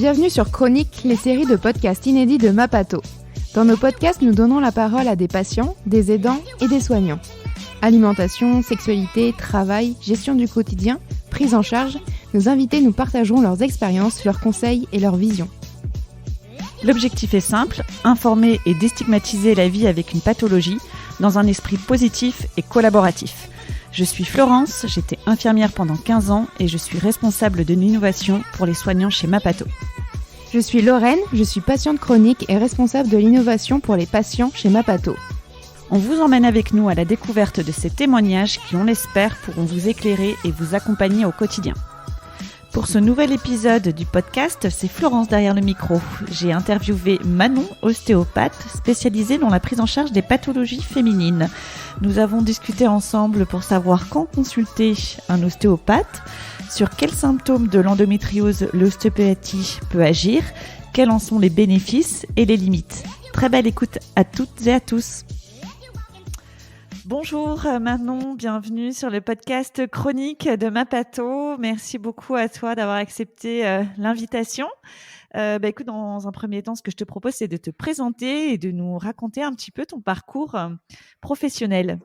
Bienvenue sur Chronique, les séries de podcasts inédits de Mapato. Dans nos podcasts, nous donnons la parole à des patients, des aidants et des soignants. Alimentation, sexualité, travail, gestion du quotidien, prise en charge, nos invités nous partageront leurs expériences, leurs conseils et leurs visions. L'objectif est simple, informer et déstigmatiser la vie avec une pathologie dans un esprit positif et collaboratif. Je suis Florence, j'étais infirmière pendant 15 ans et je suis responsable de l'innovation pour les soignants chez Mapato. Je suis Lorraine, je suis patiente chronique et responsable de l'innovation pour les patients chez Mapato. On vous emmène avec nous à la découverte de ces témoignages qui, on l'espère, pourront vous éclairer et vous accompagner au quotidien. Pour ce nouvel épisode du podcast, c'est Florence derrière le micro. J'ai interviewé Manon, ostéopathe, spécialisée dans la prise en charge des pathologies féminines. Nous avons discuté ensemble pour savoir quand consulter un ostéopathe, sur quels symptômes de l'endométriose l'ostéopathie peut agir, quels en sont les bénéfices et les limites. Très belle écoute à toutes et à tous. Bonjour Manon, bienvenue sur le podcast Chronique de Mapato. Merci beaucoup à toi d'avoir accepté l'invitation. Écoute, dans un premier temps, ce que je te propose, c'est de te présenter et de nous raconter un petit peu ton parcours professionnel.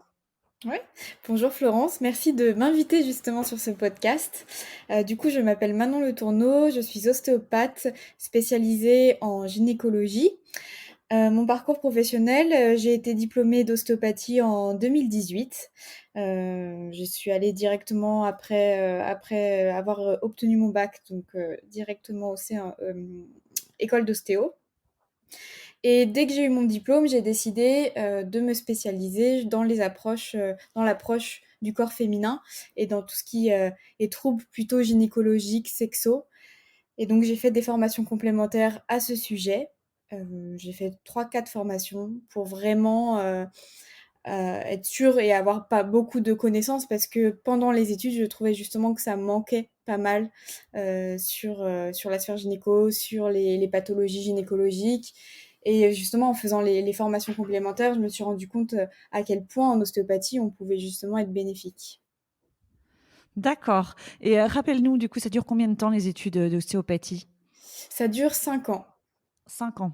Ouais. Bonjour Florence, merci de m'inviter justement sur ce podcast. Je m'appelle Manon Le Tourneau, je suis ostéopathe spécialisée en gynécologie. Mon parcours professionnel, j'ai été diplômée d'ostéopathie en 2018. Je suis allée directement après avoir obtenu mon bac, directement au sein école d'ostéo. Et dès que j'ai eu mon diplôme, j'ai décidé de me spécialiser dans l'approche du corps féminin et dans tout ce qui est troubles plutôt gynécologiques, sexo. Et donc, j'ai fait des formations complémentaires à ce sujet. J'ai fait 3-4 formations pour vraiment être sûre et avoir pas beaucoup de connaissances parce que pendant les études, je trouvais justement que ça manquait pas mal sur la sphère gynéco, sur les pathologies gynécologiques. Et justement, en faisant les formations complémentaires, je me suis rendu compte à quel point en ostéopathie, on pouvait justement être bénéfique. D'accord. Et rappelle-nous, du coup, ça dure combien de temps les études d'ostéopathie ? Ça dure 5 ans. 5 ans.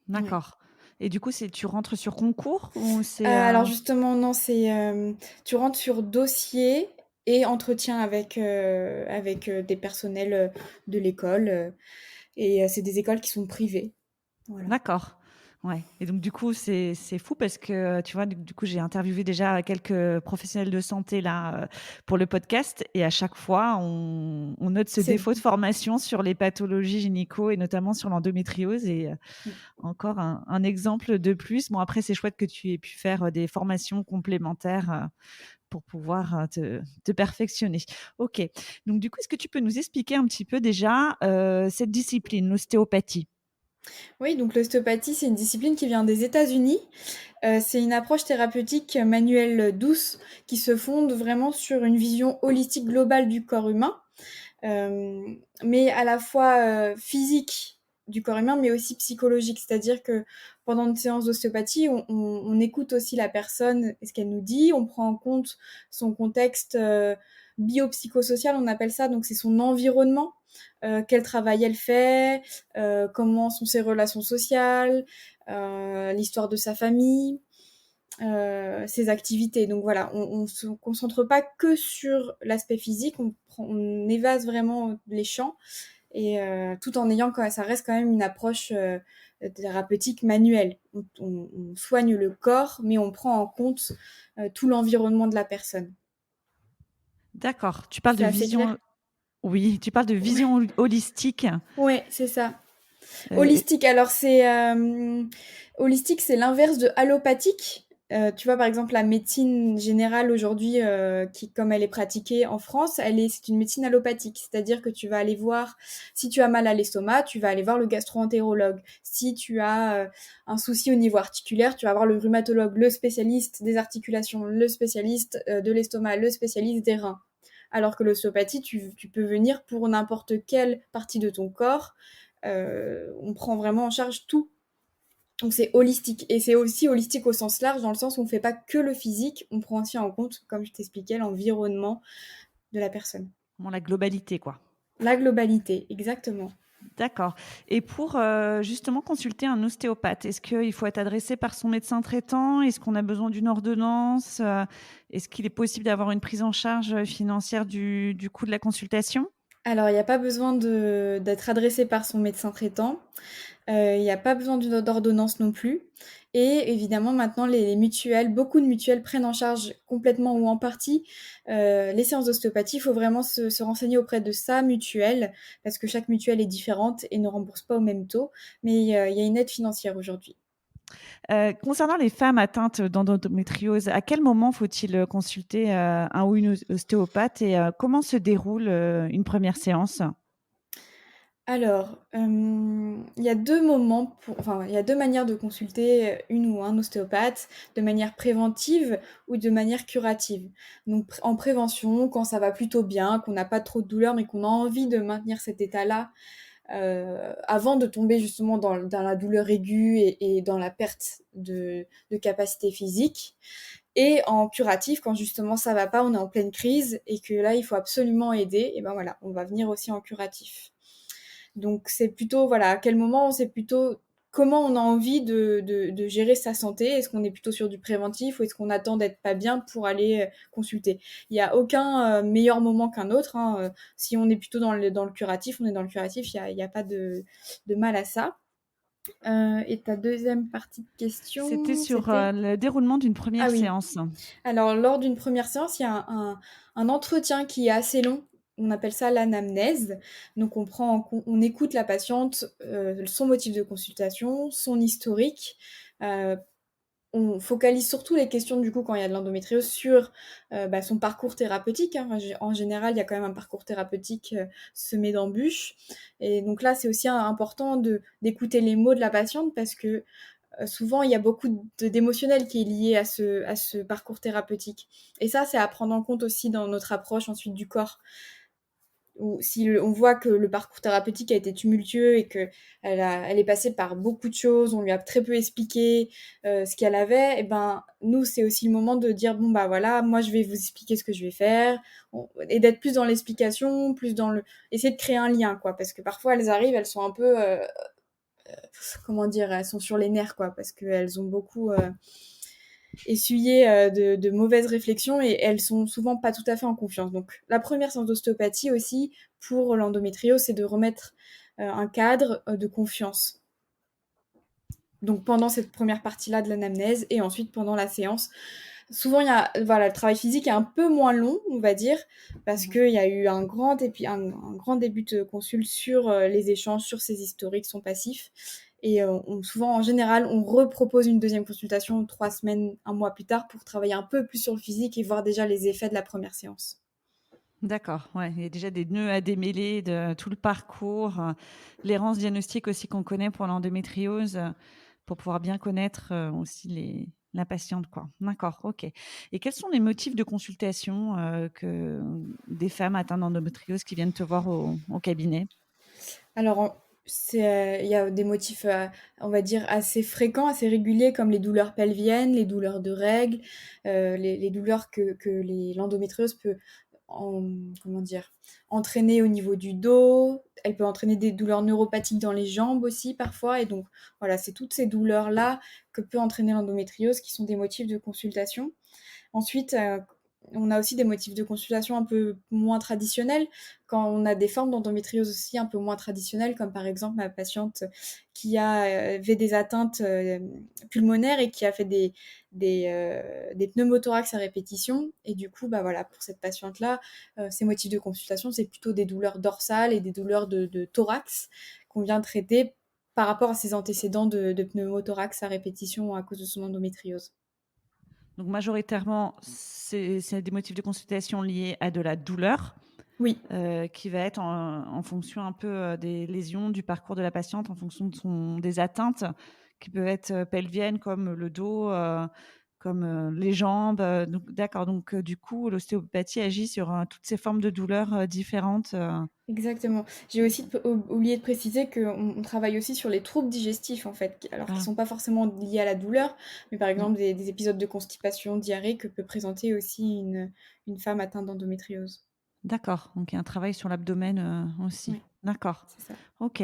D'accord. Ouais. Et du coup, tu rentres sur concours ou c'est Alors justement, non, tu rentres sur dossier et entretien avec des personnels de l'école. C'est des écoles qui sont privées. Voilà. D'accord. Ouais. Et donc du coup, c'est fou parce que tu vois, du coup, j'ai interviewé déjà quelques professionnels de santé là pour le podcast et à chaque fois, on note ce C'est défaut de formation sur les pathologies gynéco et notamment sur l'endométriose et encore un exemple de plus. Bon, après, c'est chouette que tu aies pu faire des formations complémentaires pour pouvoir te perfectionner. Ok. Donc du coup, est-ce que tu peux nous expliquer un petit peu déjà cette discipline, l'ostéopathie? Oui, donc l'ostéopathie, c'est une discipline qui vient des États-Unis. C'est une approche thérapeutique manuelle douce qui se fonde vraiment sur une vision holistique globale du corps humain, mais à la fois physique du corps humain, mais aussi psychologique. C'est-à-dire que pendant une séance d'ostéopathie, on écoute aussi la personne et ce qu'elle nous dit, on prend en compte son contexte biopsychosocial, on appelle ça, donc c'est son environnement, quel travail elle fait, comment sont ses relations sociales, l'histoire de sa famille, ses activités. Donc voilà, on se concentre pas que sur l'aspect physique, on évase vraiment les champs et tout en ayant ça reste quand même une approche thérapeutique manuelle. On soigne le corps, mais on prend en compte tout l'environnement de la personne. D'accord. Tu parles de C'est assez clair? vision. Oui, tu parles de vision holistique. Ouais, c'est ça. Et Holistique, alors holistique, c'est l'inverse de allopathique. Tu vois, par exemple, la médecine générale aujourd'hui, qui, comme elle est pratiquée en France, c'est une médecine allopathique. C'est-à-dire que tu vas aller voir, si tu as mal à l'estomac, tu vas aller voir le gastro-entérologue. Si tu as un souci au niveau articulaire, tu vas voir le rhumatologue, le spécialiste des articulations, le spécialiste de l'estomac, le spécialiste des reins. Alors que l'ostéopathie, tu peux venir pour n'importe quelle partie de ton corps. On prend vraiment en charge tout. Donc c'est holistique. Et c'est aussi holistique au sens large, dans le sens où on ne fait pas que le physique, on prend aussi en compte, comme je t'expliquais, l'environnement de la personne. la globalité, quoi. La globalité, exactement. D'accord. Et pour, justement consulter un ostéopathe, est-ce qu'il faut être adressé par son médecin traitant? Est-ce qu'on a besoin d'une ordonnance? Est-ce qu'il est possible d'avoir une prise en charge, financière du coût de la consultation? Alors, il n'y a pas besoin d'être adressé par son médecin traitant. Il n'y a pas besoin d'ordonnance non plus et évidemment maintenant les mutuelles, beaucoup de mutuelles prennent en charge complètement ou en partie, les séances d'ostéopathie. Il faut vraiment se renseigner auprès de sa mutuelle parce que chaque mutuelle est différente et ne rembourse pas au même taux, mais il y a une aide financière aujourd'hui. Concernant les femmes atteintes d'endométriose, à quel moment faut-il, consulter, un ou une ostéopathe et comment se déroule, une première séance? Alors, il y a 2 moments il y a 2 manières de consulter, une ou un ostéopathe, de manière préventive ou de manière curative. Donc en prévention, quand ça va plutôt bien, qu'on n'a pas trop de douleur, mais qu'on a envie de maintenir cet état-là, avant de tomber justement dans la douleur aiguë et dans la perte de capacité physique. Et en curatif, quand justement ça va pas, on est en pleine crise et que là, il faut absolument aider, et ben voilà, on va venir aussi en curatif. Donc c'est plutôt, voilà, à quel moment, c'est plutôt comment on a envie de gérer sa santé. Est-ce qu'on est plutôt sur du préventif ou est-ce qu'on attend d'être pas bien pour aller consulter? Il n'y a aucun meilleur moment qu'un autre, hein. Si on est plutôt dans le curatif, on est dans le curatif, il y a pas de mal à ça. Et ta deuxième partie de C'était question, sur, c'était? le déroulement d'une Ah première oui. séance. Alors, lors d'une première séance, il y a un entretien qui est assez long. On appelle ça l'anamnèse. Donc, on écoute la patiente, son motif de consultation, son historique. Euh, on focalise surtout les questions, du coup, quand il y a de l'endométriose, sur son parcours thérapeutique, hein. En général, il y a quand même un parcours thérapeutique semé d'embûches. Et donc là, c'est aussi important d'écouter les mots de la patiente parce que souvent, il y a beaucoup d'émotionnel qui est lié à ce parcours thérapeutique. Et ça, c'est à prendre en compte aussi dans notre approche ensuite du corps. Ou si on voit que le parcours thérapeutique a été tumultueux et que elle est passée par beaucoup de choses, on lui a très peu expliqué ce qu'elle avait, et ben nous c'est aussi le moment de dire bon bah voilà, moi je vais vous expliquer ce que je vais faire, et d'être plus dans l'explication, plus dans le essayer de créer un lien quoi, parce que parfois elles arrivent, elles sont un peu comment dire, elles sont sur les nerfs, quoi, parce qu'elles ont beaucoup essuyé de mauvaises réflexions et elles sont souvent pas tout à fait en confiance. Donc, la première séance d'ostéopathie aussi, pour l'endométriose, c'est de remettre un cadre de confiance. Donc, pendant cette première partie-là de l'anamnèse et ensuite pendant la séance, souvent, il y a, voilà, le travail physique est un peu moins long, on va dire, parce Mmh. qu'il y a eu un grand début de consul sur les échanges, sur ses historiques, son passif. Et souvent, en général, on repropose une deuxième consultation 3 semaines, un mois plus tard pour travailler un peu plus sur le physique et voir déjà les effets de la première séance. D'accord, ouais, il y a déjà des nœuds à démêler de tout le parcours, l'errance diagnostique aussi qu'on connaît pour l'endométriose, pour pouvoir bien connaître, aussi la patiente, quoi. D'accord, OK. Et quels sont les motifs de consultation, que des femmes atteintes d'endométriose qui viennent te voir au cabinet? Alors, il y a des motifs, on va dire, assez fréquents, assez réguliers, comme les douleurs pelviennes, les douleurs de règles, les douleurs que l'endométriose peut comment dire, entraîner au niveau du dos. Elle peut entraîner des douleurs neuropathiques dans les jambes aussi, parfois. Et donc, voilà, c'est toutes ces douleurs-là que peut entraîner l'endométriose qui sont des motifs de consultation. Ensuite, on a aussi des motifs de consultation un peu moins traditionnels. Quand on a des formes d'endométriose aussi un peu moins traditionnelles, comme par exemple ma patiente qui avait des atteintes pulmonaires et qui a fait des pneumothorax à répétition. Et du coup, bah voilà, pour cette patiente-là, ces motifs de consultation, c'est plutôt des douleurs dorsales et des douleurs de thorax qu'on vient traiter par rapport à ses antécédents de pneumothorax à répétition à cause de son endométriose. Donc majoritairement, c'est des motifs de consultation liés à de la douleur, Oui. qui va être en fonction un peu, des lésions, du parcours de la patiente, en fonction des atteintes qui peuvent être, pelviennes comme le dos, comme, les jambes, donc d'accord, donc du coup, l'ostéopathie agit sur, toutes ces formes de douleurs, différentes, Exactement. J'ai aussi oublié de préciser qu'on travaille aussi sur les troubles digestifs, en fait, alors qu'ils Ah, sont pas forcément liés à la douleur, mais par mmh, exemple des épisodes de constipation, diarrhée que peut présenter aussi une femme atteinte d'endométriose. d'accord, donc il y a un travail sur l'abdomen, aussi. Oui. D'accord. C'est ça. OK.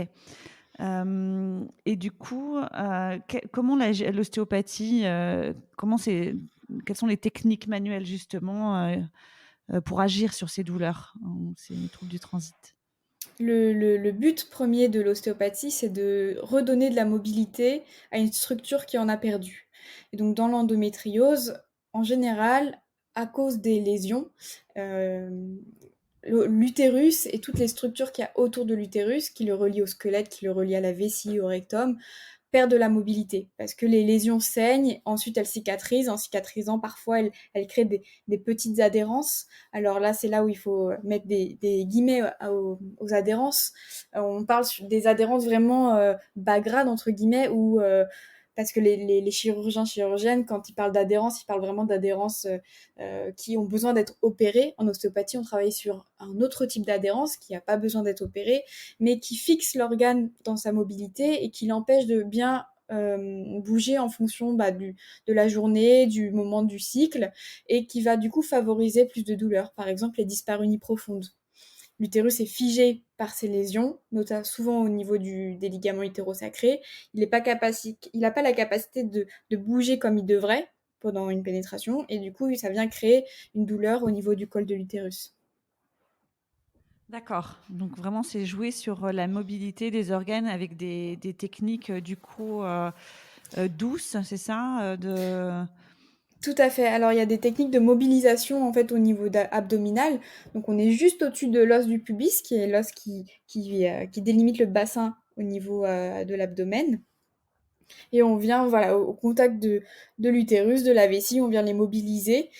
Et du coup, comment l'ostéopathie, quelles sont les techniques manuelles justement, pour agir sur ces douleurs, ces troubles du transit? Le but premier de l'ostéopathie, c'est de redonner de la mobilité à une structure qui en a perdu. Et donc dans l'endométriose, en général, à cause des lésions, hem, l'utérus et toutes les structures qu'il y a autour de l'utérus, qui le relient au squelette, qui le relient à la vessie, au rectum, perdent de la mobilité parce que les lésions saignent, ensuite elles cicatrisent. En cicatrisant, parfois, elles créent des petites adhérences. Alors là, c'est là où il faut mettre des guillemets aux adhérences. On parle des adhérences vraiment bas grade, entre guillemets, où parce que les chirurgiens, chirurgiennes, quand ils parlent d'adhérence, ils parlent vraiment d'adhérence qui ont besoin d'être opérées. En ostéopathie, on travaille sur un autre type d'adhérence qui n'a pas besoin d'être opérée, mais qui fixe l'organe dans sa mobilité et qui l'empêche de bien bouger en fonction de la journée, du moment du cycle, et qui va du coup favoriser plus de douleurs. Par exemple, les dyspareunies profondes. L'utérus est figé par ces lésions, notamment souvent au niveau des ligaments utérosacrés. Il n'a pas la capacité de bouger comme il devrait pendant une pénétration, et du coup, ça vient créer une douleur au niveau du col de l'utérus. D'accord, donc vraiment c'est jouer sur, la mobilité des organes avec des techniques, du coup, douces, c'est ça? Tout à fait. Alors, il y a des techniques de mobilisation en fait au niveau abdominal. Donc, on est juste au-dessus de l'os du pubis, qui est l'os qui délimite le bassin au niveau de l'abdomen. Et on vient, voilà, au contact de l'utérus, de la vessie, on vient les mobiliser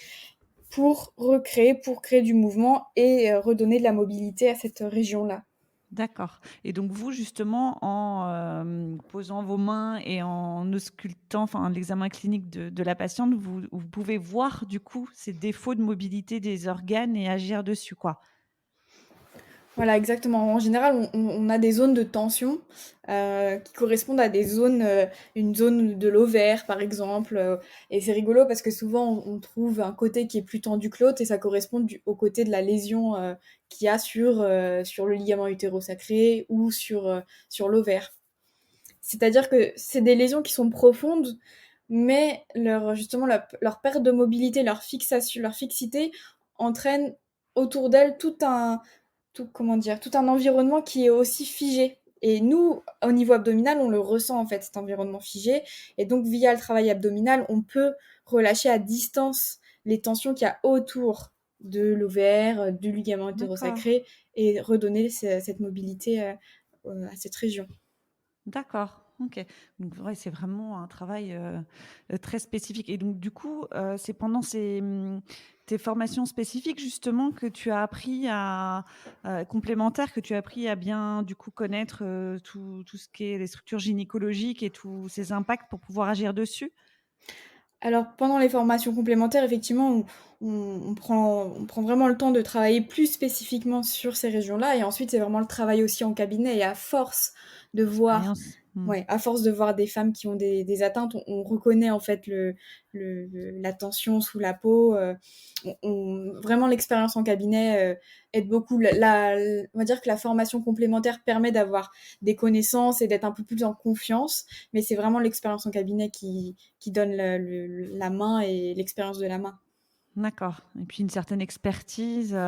pour créer du mouvement et redonner de la mobilité à cette région-là. D'accord, et donc vous justement en, posant vos mains et en auscultant, enfin l'examen clinique de la patiente, vous pouvez voir du coup ces défauts de mobilité des organes et agir dessus, quoi? Voilà, exactement. En général, on a des zones de tension qui correspondent à des zones, une zone de l'ovaire, par exemple. Et c'est rigolo parce que souvent, on trouve un côté qui est plus tendu que l'autre et ça correspond au côté de la lésion qu'il y a sur le ligament utérosacré ou sur l'ovaire. C'est-à-dire que c'est des lésions qui sont profondes, mais justement, leur perte de mobilité, leur fixation, leur fixité entraîne autour d'elles tout un environnement qui est aussi figé. Et nous, au niveau abdominal, on le ressent en fait, cet environnement figé. Et donc, via le travail abdominal, on peut relâcher à distance les tensions qu'il y a autour de l'ovaire, du ligament D'accord. hétérosacré et redonner cette mobilité à cette région. D'accord, OK. Donc ouais, c'est vraiment un travail, très spécifique, et donc du coup, c'est pendant tes formations spécifiques justement que tu as appris complémentaires, que tu as appris à bien du coup connaître, tout ce qui est les structures gynécologiques et tous ces impacts pour pouvoir agir dessus? Alors, pendant les formations complémentaires, effectivement, on prend vraiment le temps de travailler plus spécifiquement sur ces régions-là. Et ensuite, c'est vraiment le travail aussi en cabinet. Et à force de voir, Expérience. Mmh. ouais, à force de voir des femmes qui ont des atteintes, on reconnaît en fait la tension sous la peau. Vraiment, l'expérience en cabinet aide beaucoup. On va dire que la formation complémentaire permet d'avoir des connaissances et d'être un peu plus en confiance. Mais c'est vraiment l'expérience en cabinet qui donne la main et l'expérience de la main. D'accord, et puis une certaine expertise,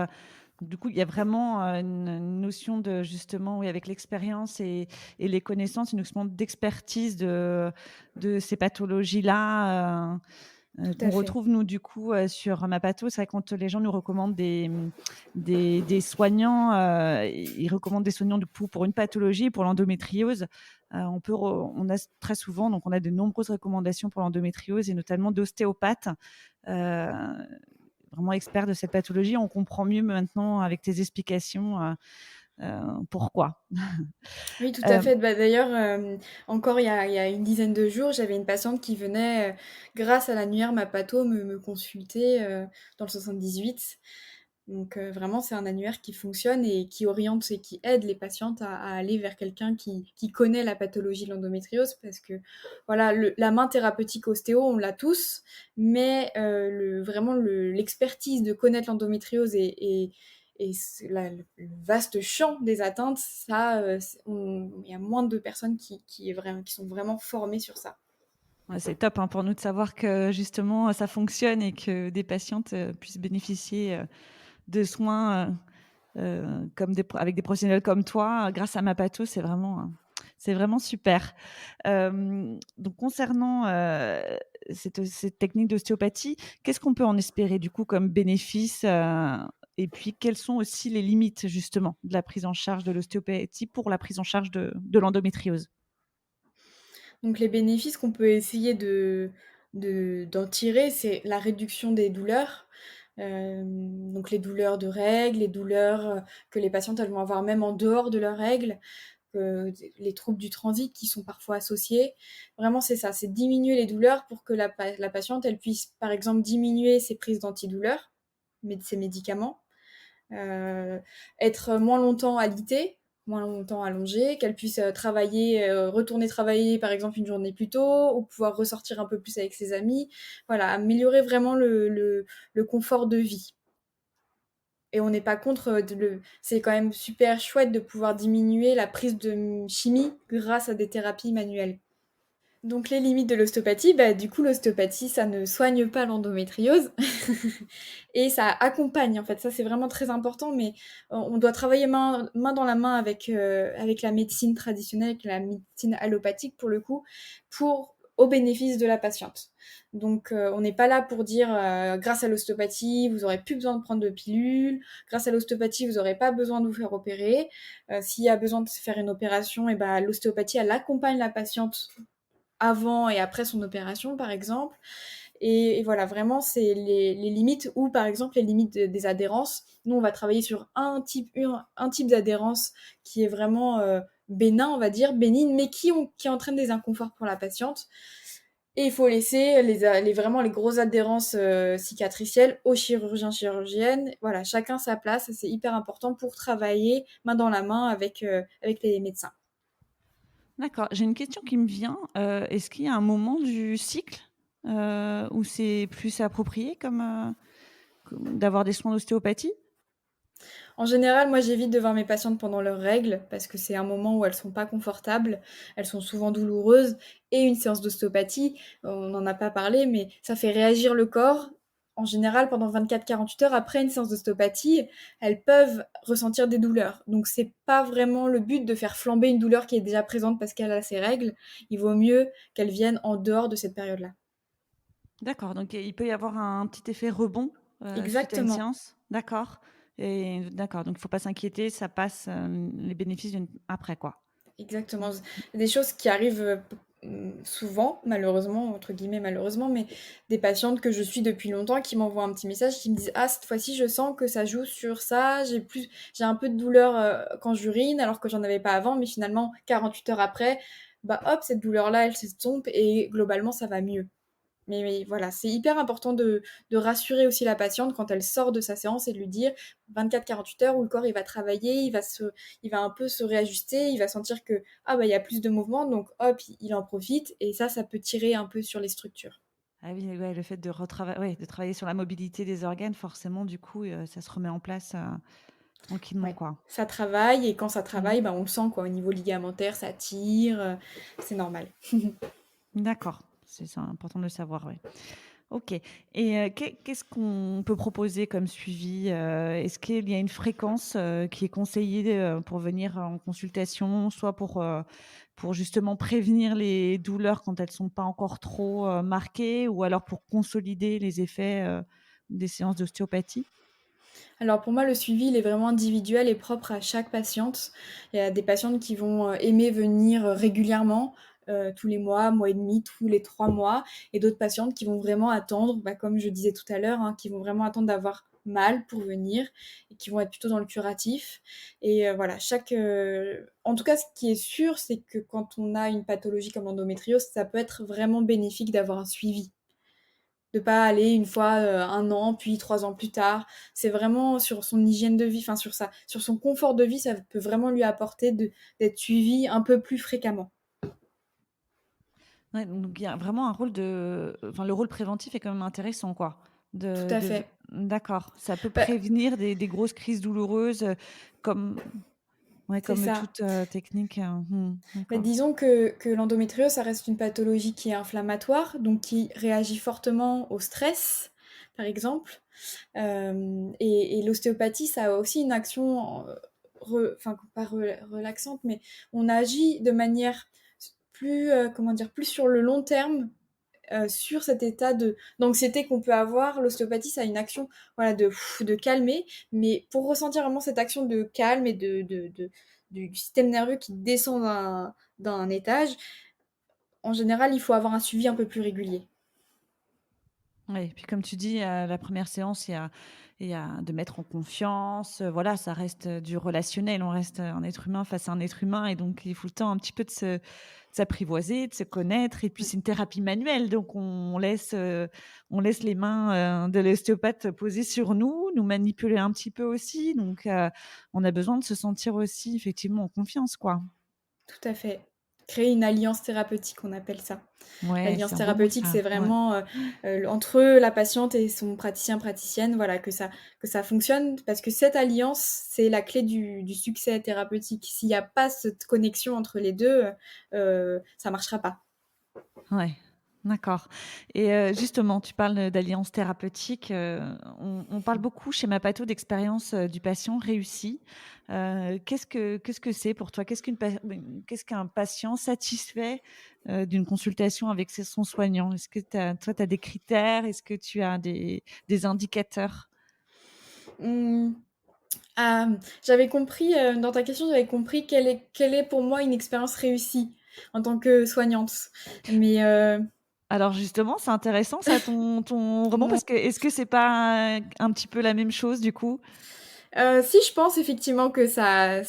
du coup, il y a vraiment, une notion de justement, oui, avec l'expérience et les connaissances, une notion d'expertise de ces pathologies-là, Tout qu'on à fait. retrouve nous du coup, sur Mapato. C'est vrai, quand les gens nous recommandent des soignants, ils recommandent des soignants du coup pour une pathologie, pour l'endométriose, on a très souvent, donc on a de nombreuses recommandations pour l'endométriose et notamment d'ostéopathes, heu, vraiment experts de cette pathologie. On comprend mieux maintenant avec tes explications, pourquoi. Oui, tout à Hem, fait. Bah, d'ailleurs, encore il y a une dizaine de jours, j'avais une patiente qui venait, grâce à l'annuaire Mapato, me consulter, dans le 78. Donc vraiment, c'est un annuaire qui fonctionne et qui oriente et qui aide les patientes à aller vers quelqu'un qui connaît la pathologie de l'endométriose parce que, voilà, la main thérapeutique ostéo, on l'a tous, mais vraiment l'expertise de connaître l'endométriose et le vaste champ des atteintes, ça, il y a moins de personnes qui sont vraiment formées sur ça. Ouais, c'est top hein, pour nous de savoir que justement ça fonctionne et que des patientes puissent bénéficier de soins avec des professionnels comme toi grâce à Mapato. C'est vraiment super. Donc concernant cette technique d'ostéopathie, qu'est-ce qu'on peut en espérer du coup comme bénéfice et puis quelles sont aussi les limites justement de la prise en charge de l'ostéopathie pour la prise en charge de l'endométriose? Donc les bénéfices qu'on peut essayer d'en tirer, c'est la réduction des douleurs. Donc les douleurs de règles, les douleurs que les patientes elles vont avoir même en dehors de leurs règles, les troubles du transit qui sont parfois associés. Vraiment, c'est ça, c'est diminuer les douleurs pour que la patiente elle puisse, par exemple, diminuer ses prises d'antidouleurs, ses médicaments, euh, être moins longtemps alitée, moins longtemps allongée, qu'elle puisse retourner travailler par exemple une journée plus tôt, ou pouvoir ressortir un peu plus avec ses amis. Voilà, améliorer vraiment le confort de vie. Et on n'est pas contre, c'est quand même super chouette de pouvoir diminuer la prise de chimie grâce à des thérapies manuelles. Donc les limites de l'ostéopathie, bah, du coup l'ostéopathie ça ne soigne pas l'endométriose et ça accompagne en fait, ça c'est vraiment très important, mais on doit travailler main dans la main avec la médecine traditionnelle, avec la médecine allopathique pour le coup, au bénéfice de la patiente. Donc on n'est pas là pour dire grâce à l'ostéopathie vous aurez plus besoin de prendre de pilules, grâce à l'ostéopathie vous n'aurez pas besoin de vous faire opérer. S'il y a besoin de se faire une opération, et ben l'ostéopathie elle accompagne la patiente avant et après son opération, par exemple. Et voilà, vraiment, c'est les limites ou, par exemple, les limites des adhérences. Nous, on va travailler sur un type d'adhérence qui est vraiment bénin, on va dire, bénigne, mais qui entraîne des inconforts pour la patiente. Et il faut laisser vraiment les grosses adhérences cicatricielles aux chirurgiennes. Voilà, chacun sa place. C'est hyper important pour travailler main dans la main avec les médecins. D'accord. J'ai une question qui me vient. Est-ce qu'il y a un moment du cycle où c'est plus approprié d'avoir des soins d'ostéopathie? En général, moi, j'évite de voir mes patientes pendant leurs règles parce que c'est un moment où elles sont pas confortables, elles sont souvent douloureuses et une séance d'ostéopathie, on n'en a pas parlé, mais ça fait réagir le corps. En général, pendant 24-48 heures après une séance d'ostéopathie, elles peuvent ressentir des douleurs. Donc, c'est pas vraiment le but de faire flamber une douleur qui est déjà présente parce qu'elle a ses règles. Il vaut mieux qu'elles viennent en dehors de cette période-là. D'accord, donc il peut y avoir un petit effet rebond suite à une Exactement. séance. D'accord. Et d'accord, donc il ne faut pas s'inquiéter, ça passe, les bénéfices viennent après, quoi. Exactement. Des choses qui arrivent souvent, malheureusement, entre guillemets malheureusement, mais des patientes que je suis depuis longtemps qui m'envoient un petit message qui me disent: Ah, cette fois-ci, je sens que ça joue sur ça, j'ai un peu de douleur quand j'urine, alors que j'en avais pas avant, mais finalement, 48 heures après, bah hop, cette douleur-là, elle s'estompe et globalement, ça va mieux. Mais voilà, c'est hyper important de rassurer aussi la patiente quand elle sort de sa séance et de lui dire 24-48 heures où le corps il va travailler, il va un peu se réajuster, il va sentir que ah bah il y a plus de mouvement donc hop il en profite et ça peut tirer un peu sur les structures. Ah oui, ouais, le fait de travailler sur la mobilité des organes, forcément, du coup, ça se remet en place tranquillement, Ouais, quoi. ça travaille et quand ça Mmh. travaille, bah, on le sent quoi, au niveau ligamentaire, ça tire, c'est normal. D'accord, c'est important de le savoir, ouais. OK, et qu'est-ce qu'on peut proposer comme suivi? Est-ce qu'il y a une fréquence qui est conseillée pour venir en consultation? Soit pour justement prévenir les douleurs quand elles sont pas encore trop marquées, ou alors pour consolider les effets des séances d'ostéopathie? Alors pour moi, le suivi, il est vraiment individuel et propre à chaque patiente. Il y a des patientes qui vont aimer venir régulièrement, tous les mois et demi, tous les 3 mois, et d'autres patientes qui vont vraiment attendre, bah, comme je disais tout à l'heure, hein, qui vont vraiment attendre d'avoir mal pour venir et qui vont être plutôt dans le curatif. Et voilà, en tout cas, ce qui est sûr, c'est que quand on a une pathologie comme l'endométriose, ça peut être vraiment bénéfique d'avoir un suivi de pas aller une fois 1 an, puis 3 ans plus tard. C'est vraiment sur son hygiène de vie, enfin sur son confort de vie, ça peut vraiment lui apporter d'être suivi un peu plus fréquemment. Ouais, donc il y a vraiment un rôle enfin, le rôle préventif est quand même intéressant, quoi. Tout à fait. D'accord, ça peut Bah, prévenir des grosses crises douloureuses, comme ouais, c'est comme ça. toute, technique, Bah, d'accord. disons que l'endométriose, ça reste une pathologie qui est inflammatoire, donc qui réagit fortement au stress, par exemple. Et l'ostéopathie, ça a aussi une action, enfin pas relaxante, mais on agit de manière plus, comment dire, plus sur le long terme, sur cet état d'anxiété qu'on peut avoir. L'ostéopathie, ça a une action, voilà, de calmer, mais pour ressentir vraiment cette action de calme et du système nerveux qui descend d'un étage, en général, il faut avoir un suivi un peu plus régulier. Oui, puis comme tu dis, la première séance, il y a de mettre en confiance, voilà, ça reste, du relationnel. On reste, un être humain face à un être humain et donc il faut le temps un petit peu de s'apprivoiser, de se connaître et puis Mm. c'est une thérapie manuelle donc on laisse les mains, de l'ostéopathe posées sur nous, nous manipuler un petit peu aussi donc on a besoin de se sentir aussi effectivement en confiance, quoi. Tout à fait. Créer une alliance thérapeutique, on appelle ça. Ouais, c'est L'alliance un beau mot thérapeutique, ça, c'est ouais. vraiment, entre la patiente et son praticien, praticienne, voilà, que ça fonctionne parce que cette alliance, c'est la clé du succès thérapeutique. S'il y a pas cette connexion entre les 2, ça marchera pas. Ouais, d'accord et justement, tu parles, d'alliance thérapeutique, on parle beaucoup chez Mapato d'expérience, du patient réussie. Qu'est-ce que c'est pour toi? Qu'est-ce qu'un patient satisfait, d'une consultation avec son soignant? Est-ce que tu as des critères? Est-ce que tu as des indicateurs? Mmh, ah, j'avais compris, dans ta question, j'avais compris quelle est pour moi une expérience réussie en tant que soignante. Mais, Alors justement, c'est intéressant ça ton rebond ouais. parce que est-ce que c'est pas un petit peu la même chose du coup? Si, je pense effectivement que ça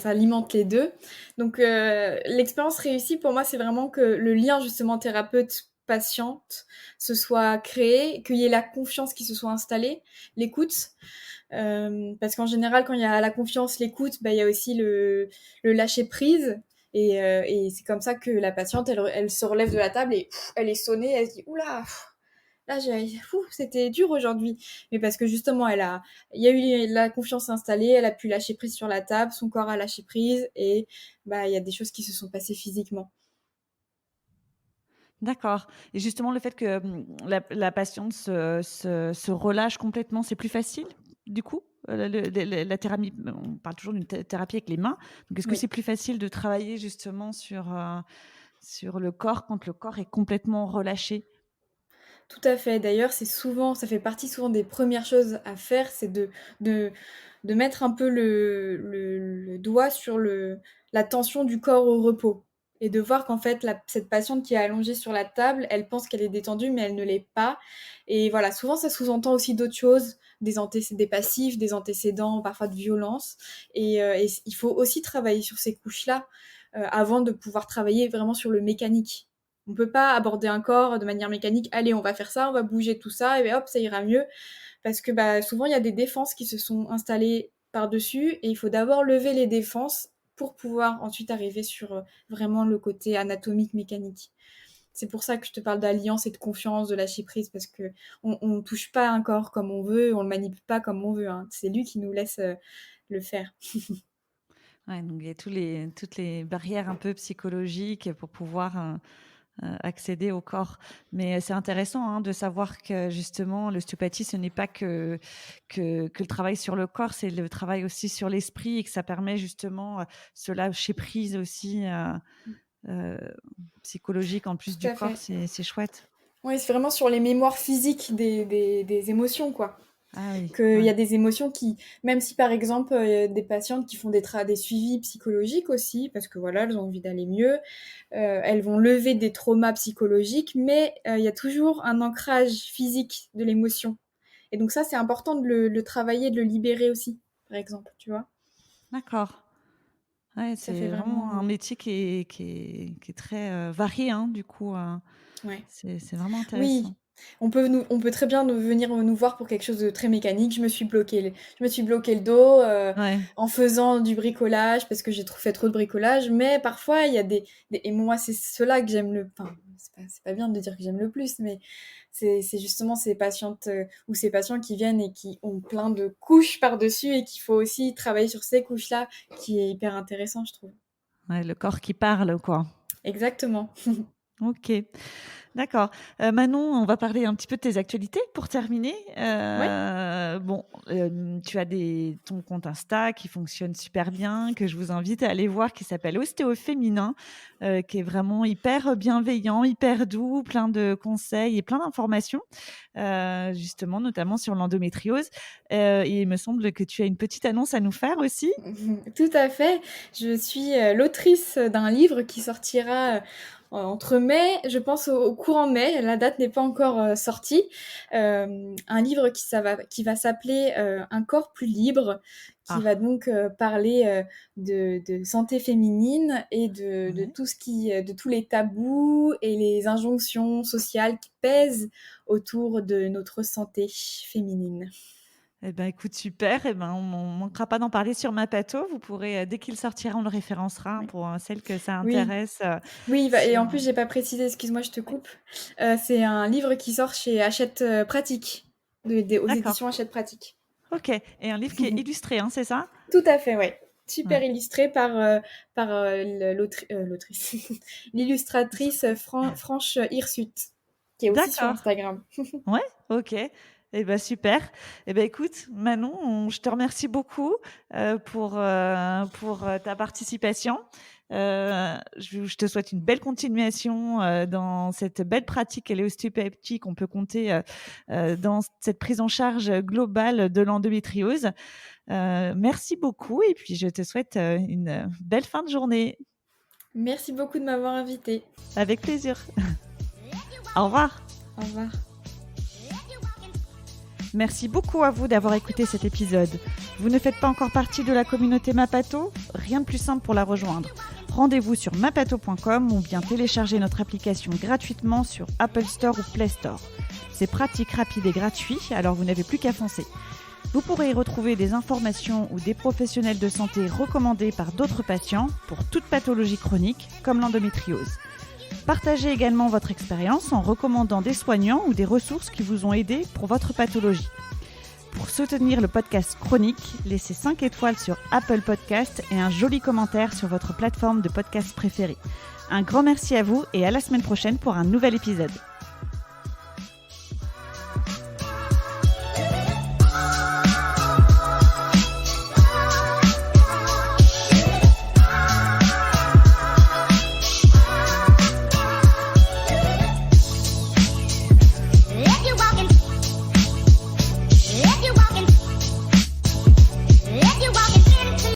alimente les 2. Donc, l'expérience réussie pour moi, c'est vraiment que le lien justement thérapeute-patiente se soit créé, qu'il y ait la confiance qui se soit installée, l'écoute. Parce qu'en général, quand il y a la confiance, l'écoute, bah, il y a aussi le lâcher prise. Et c'est comme ça que la patiente, elle se relève de la table et elle est sonnée, elle se dit: «Ouh là, là, c'était dur aujourd'hui.» Mais parce que justement, il y a eu la confiance installée, elle a pu lâcher prise sur la table, son corps a lâché prise et bah, il y a des choses qui se sont passées physiquement. D'accord et justement le fait que, la patiente se relâche complètement, c'est plus facile du coup? La thérapie on parle toujours d'une thérapie avec les mains, donc est-ce que Oui. c'est plus facile de travailler justement sur le corps quand le corps est complètement relâché? Tout à fait. D'ailleurs, ça fait partie souvent des premières choses à faire, c'est de de mettre un peu le doigt sur la tension du corps au repos et de voir qu'en fait cette patiente qui est allongée sur la table, elle pense qu'elle est détendue, mais elle ne l'est pas et voilà, souvent ça sous-entend aussi d'autres choses, des passifs, des antécédents, parfois de violence et il faut aussi travailler sur ces couches-là, avant de pouvoir travailler vraiment sur le mécanique. On peut pas aborder un corps de manière mécanique. Allez, on va faire ça, on va bouger tout ça, et hop, ça ira mieux. Parce que bah, souvent, il y a des défenses qui se sont installées par-dessus, et il faut d'abord lever les défenses pour pouvoir ensuite arriver sur vraiment le côté anatomique, mécanique. C'est pour ça que je te parle d'alliance et de confiance, de lâcher prise, parce que on touche pas un corps comme on veut, on le manipule pas comme on veut, hein. C'est lui qui nous laisse le faire. Ouais, donc il y a toutes les barrières un peu psychologiques pour pouvoir, accéder au corps. Mais c'est intéressant, hein, de savoir que justement l'ostéopathie, ce n'est pas que le travail sur le corps, c'est le travail aussi sur l'esprit et que ça permet justement, ce lâcher prise aussi, heu, psychologique en plus Tout du à corps, fait. c'est chouette. Oui, c'est vraiment sur les mémoires physiques des émotions, quoi. Ah oui, Qu'il y ouais. a des émotions qui, même si par exemple, des patientes qui font des suivis psychologiques aussi, parce que voilà, elles ont envie d'aller mieux, elles vont lever des traumas psychologiques, mais il y a toujours un ancrage physique de l'émotion. Et donc ça, c'est important de le travailler, de le libérer aussi, par exemple, tu vois. D'accord. Ouais, Ça fait c'est vraiment vraiment... un métier qui est très, varié, hein, du coup, Ouais. c'est vraiment Oui, intéressant. On peut très bien venir nous voir pour quelque chose de très mécanique. Je me suis bloqué le dos Ouais. en faisant du bricolage parce que j'ai fait trop de bricolage. Mais parfois, il y a et moi, c'est cela que j'aime enfin, c'est pas bien de dire que j'aime le plus, mais c'est justement ces patientes ou ces patients qui viennent et qui ont plein de couches par-dessus et qu'il faut aussi travailler sur ces couches-là, qui est hyper intéressant, je trouve. Ouais, le corps qui parle, quoi. Exactement. OK. D'accord. Manon, on va parler un petit peu de tes actualités pour terminer. Ouais. Tu as ton compte Insta qui fonctionne super bien, que je vous invite à aller voir, qui s'appelle Ostéo Féminin, qui est vraiment hyper bienveillant, hyper doux, plein de conseils et plein d'informations, justement, notamment sur l'endométriose. Et il me semble que tu as une petite annonce à nous faire aussi. Tout à fait. Je suis l'autrice d'un livre qui sortira entre mai, je pense au courant mai, la date n'est pas encore sortie. Un livre qui va s'appeler Un corps plus libre, qui va donc parler de santé féminine et de Ouais. tout de tous les tabous et les injonctions sociales qui pèsent autour de notre santé féminine. Eh ben, écoute, super. Eh ben, on ne manquera pas d'en parler sur Mapato. Vous pourrez, dès qu'il sortira, on le référencera, hein, Oui. pour celles que ça Oui. intéresse. Oui, et Sur... en plus, j'ai pas précisé, excuse-moi, je te Ouais. coupe. C'est un livre qui sort chez Hachette Pratique, aux D'accord. éditions Hachette Pratique. OK. Et un livre qui est illustré, hein, c'est ça? Tout à fait, ouais. Super Ouais. illustré par l'autrice, l'illustratrice Franche Hirsute, qui est aussi sur D'accord. Instagram. Ouais, OK. Eh ben, super. Eh ben, écoute, Manon, je te remercie beaucoup, pour ta participation. Je te souhaite une belle continuation, dans cette belle pratique et l'ostéopathie qu'on peut compter, dans cette prise en charge globale de l'endométriose. Merci beaucoup et puis je te souhaite, une belle fin de journée. Merci beaucoup de m'avoir invitée. Avec plaisir. Au revoir. Au revoir. Merci beaucoup à vous d'avoir écouté cet épisode. Vous ne faites pas encore partie de la communauté Mapato ? Rien de plus simple pour la rejoindre. Rendez-vous sur mapato.com ou bien téléchargez notre application gratuitement sur Apple Store ou Play Store. C'est pratique, rapide et gratuit, alors vous n'avez plus qu'à foncer. Vous pourrez y retrouver des informations ou des professionnels de santé recommandés par d'autres patients pour toute pathologie chronique comme l'endométriose. Partagez également votre expérience en recommandant des soignants ou des ressources qui vous ont aidé pour votre pathologie. Pour soutenir le podcast Chronique, laissez 5 étoiles sur Apple Podcast et un joli commentaire sur votre plateforme de podcast préférée. Un grand merci à vous et à la semaine prochaine pour un nouvel épisode.